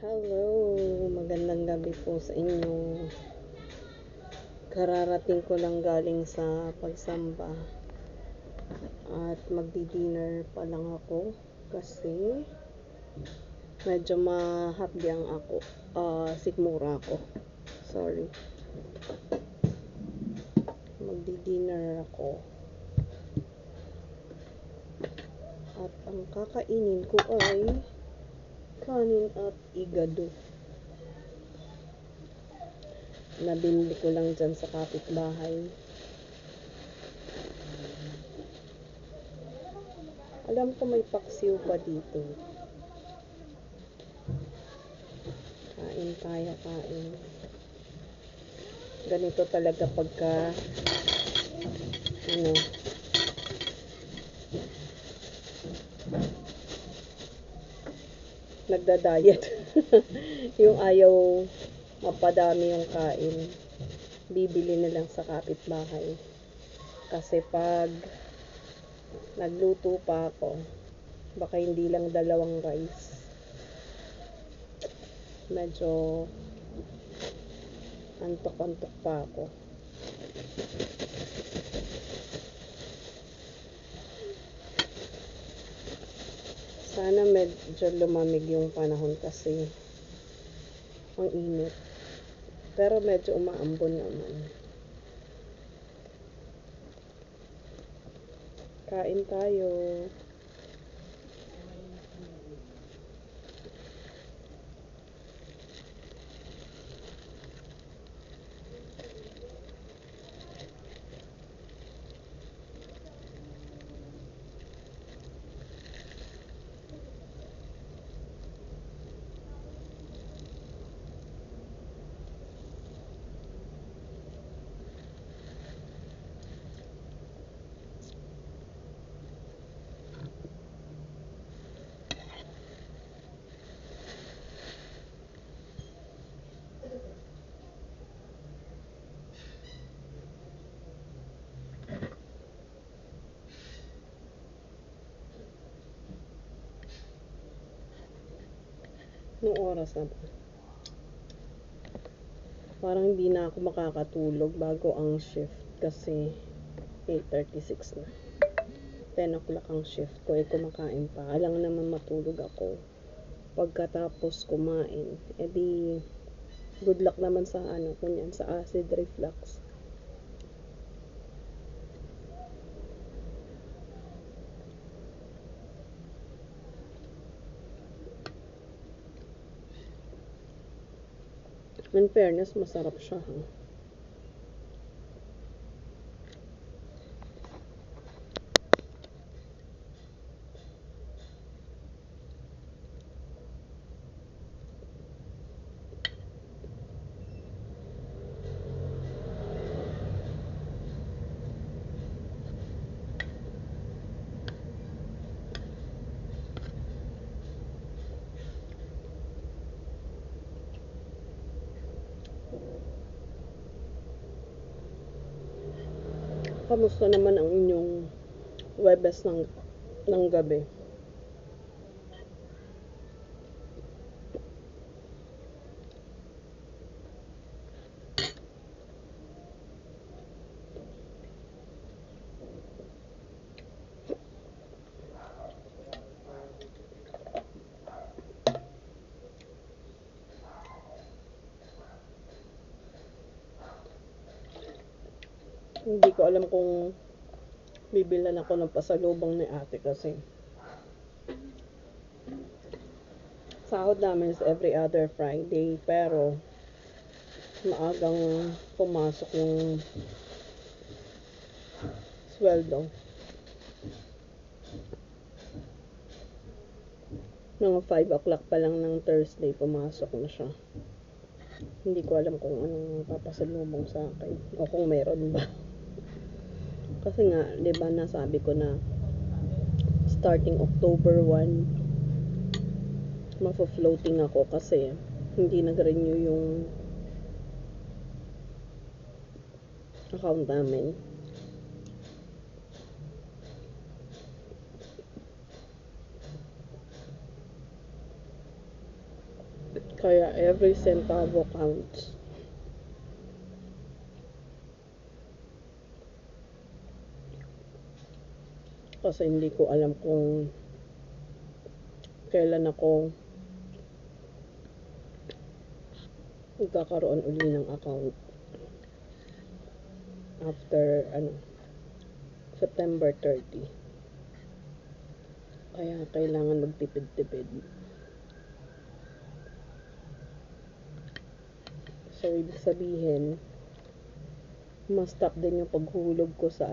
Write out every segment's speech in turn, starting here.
Hello, magandang gabi po sa inyo. Kararating ko lang galing sa pagsamba at magdi-dinner pa lang ako kasi medyo mahapdyang ako. Sikmura ako. Sorry. Magdi-dinner ako. At ang kakainin ko ay kanin at igado. Nabili ko lang dyan sa kapitbahay. Alam ko may paksiw pa dito. Kain tayo, kain. Ganito talaga pagka nagda-diet. Yung ayaw mapadami yung kain, bibili na lang sa kapitbahay. Kasi pag nagluto pa ako, baka hindi lang 2 rice. Medyo antok-antok pa ako. Sana medyo lumamig yung panahon kasi ang init. Pero medyo umaambon naman. Kain tayo. Nung oras na ba? Parang hindi na ako makakatulog bago ang shift kasi 8:36 na. 10 o'clock ang shift ko, kumakain pa. Alang naman matulog ako. Pagkatapos kumain, edi good luck naman sa kunyan, sa acid reflux. In fairness, masarap siya. Kamusta naman ang inyong Webes ng gabi? Hindi ko alam kung bibilan ako ng pasalubong ni ate kasi sahod namin is every other Friday, pero maagang pumasok yung sweldo. Mga 5 o'clock pa lang ng Thursday, pumasok na siya. Hindi ko alam kung anong papasalubong sa akin o kung meron ba. Kasi nga, 'di ba nasabi ko na starting October 1, mafo-floating ako kasi hindi nag-renew yung account namin. Kaya every centavo counts. Kasi hindi ko alam kung kailan ako magkakaroon uli ng account after September 30. Kaya kailangan magtipid-tipid. So ibig sabihin, ma-stop din yung paghulog ko sa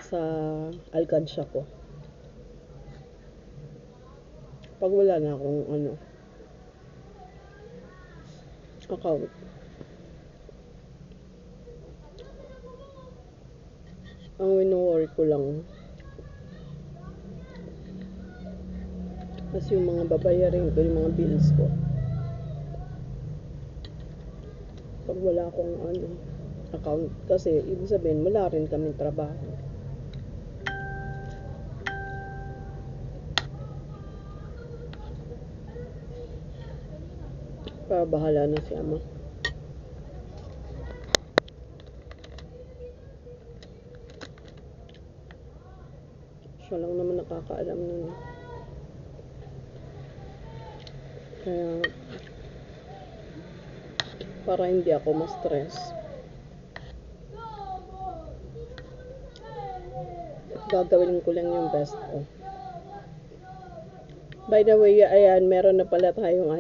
sa alkansya ko. Pag wala na akong account. Ang wino-worry ko lang kasi yung mga babayarin ko, yung mga bills ko. Pag wala akong account, kasi ibig sabihin wala rin kaming trabaho. Para bahala na si ama. Siya lang naman nakakaalam nun. Kaya para hindi ako ma-stress, gagawin ko lang yung best ko. By the way, ayan, meron na pala tayong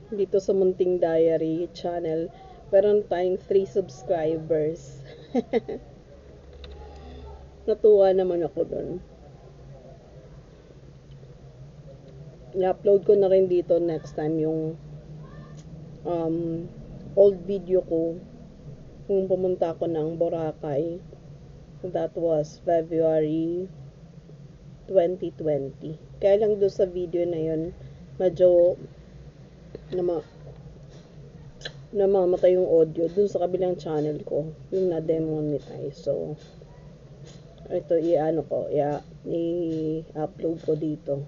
dito sa Munting Diary channel. Meron tayong 3 subscribers. Natuwa naman ako dun. I-upload ko na rin dito next time yung old video ko kung pumunta ako ng Boracay. That was February 2020. Kaya lang doon sa video na yun, medyo namamatay yung audio dun sa kabilang channel ko, yung na-demonetize. So ito i-upload ko dito.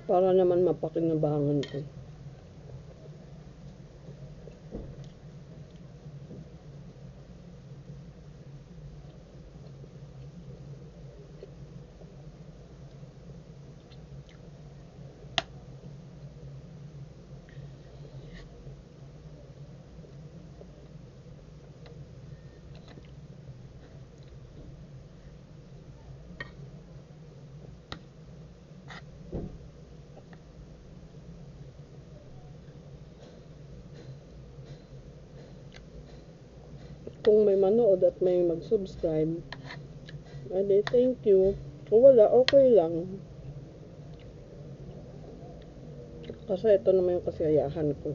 Para naman mapakinabangan ko. Kung may manood at may mag-subscribe, edi thank you. Kung wala, okay lang. Kasi ito naman yung kasiyahan ko.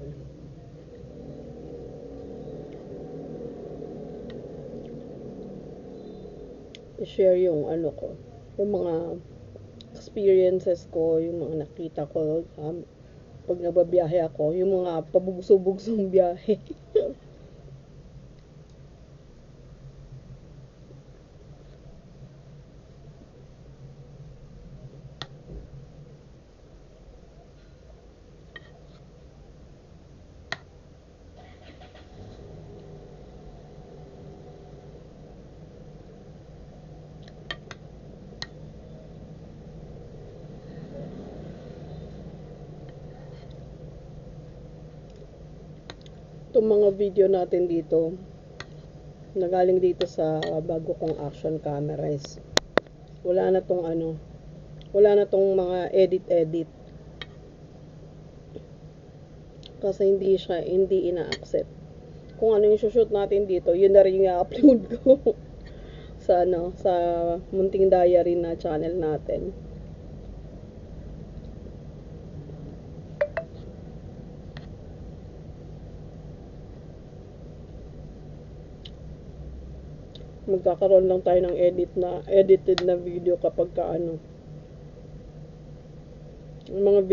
I-share yung ko, yung mga experiences ko, yung mga nakita ko pag nagbabiyahe ako, yung mga pabugso-bugsong biyahe. Itong mga video natin dito, nagaling dito sa bago kong action cameras. Wala na tong mga edit kasi hindi ina-accept. Kung ano yung shoot natin dito, yun na rin yung i-upload ko sa Munting Diary na channel natin. Magkakaroon lang tayo ng edited na video kapag yung mga